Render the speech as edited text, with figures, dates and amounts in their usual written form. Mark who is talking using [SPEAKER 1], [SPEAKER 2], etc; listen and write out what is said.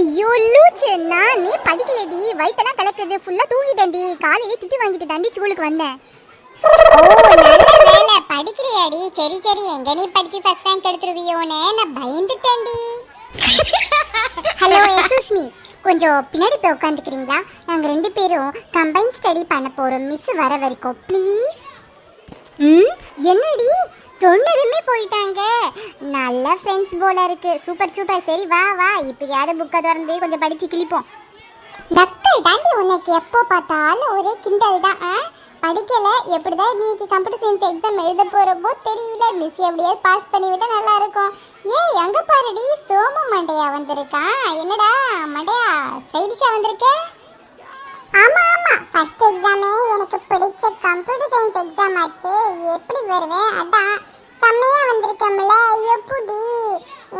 [SPEAKER 1] ஐயோ லூச்சு, நானே படிக்கலடி, வயித்தெல்லாம் கலக்குது, ஃபுல்லா தூங்கிட்டேன்டி. காலையிலே திட்டு வாங்கிட்டு தாண்டி ஸ்கூலுக்கு வந்தேன்.
[SPEAKER 2] ஓ நல்ல வேலை படிக்கிறியாடி. சரி சரி, எங்க நீ படிச்சு ஃபர்ஸ்ட் ரேங்க் எடுத்துருவியோன்னு நான் பயந்துட்டேன்டி.
[SPEAKER 1] ஹலோ எக்ஸ்கியூஸ் மீ, கொஞ்சம் பின்னாடி போய் உட்காந்துக்கிறீங்களா? நாங்கள் 2 பேரும் கம்பைன் ஸ்டடி பண்ண போகிறோம், மிஸ் வர வரைக்கும் ப்ளீஸ். என்னடி சொன்னதுமே போயிட்டாங்க? நல்ல ஃப்ரெண்ட்ஸ் போல இருக்கு. Super super. சரி வா வா, இப்பயாவது புக்கை திறந்து கொஞ்சம் படிச்சு கிழிப்போம்.
[SPEAKER 2] நக்கல் தாண்டி உனக்கு, எப்போ பார்த்தாலும் ஒரே கிண்டல் தான். படிக்கல, எப்படிதான் இன்னைக்கு கம்ப்யூட்டர் சயின்ஸ் எக்ஸாம் எழுத போறப்போ தெரியல. மிஸ் எப்படியாவது பாஸ் பண்ணிவிட்டா நல்லா இருக்கும். ஏய் அங்க பாருடி, சோம மண்டையா வந்திருக்கான். என்னடா மண்டையா ஸ்டைலிஷா வந்திருக்க? ஆமா ஆமா, ஃபர்ஸ்ட் எக்ஸாமே எனக்கு பிடிச்ச கம்ப்யூட்டர் சயின்ஸ் எக்ஸாம் ஆச்சு. எப்படி வருவேன், அதான் செம்மையா வந்திருக்கேன்ல. எப்படி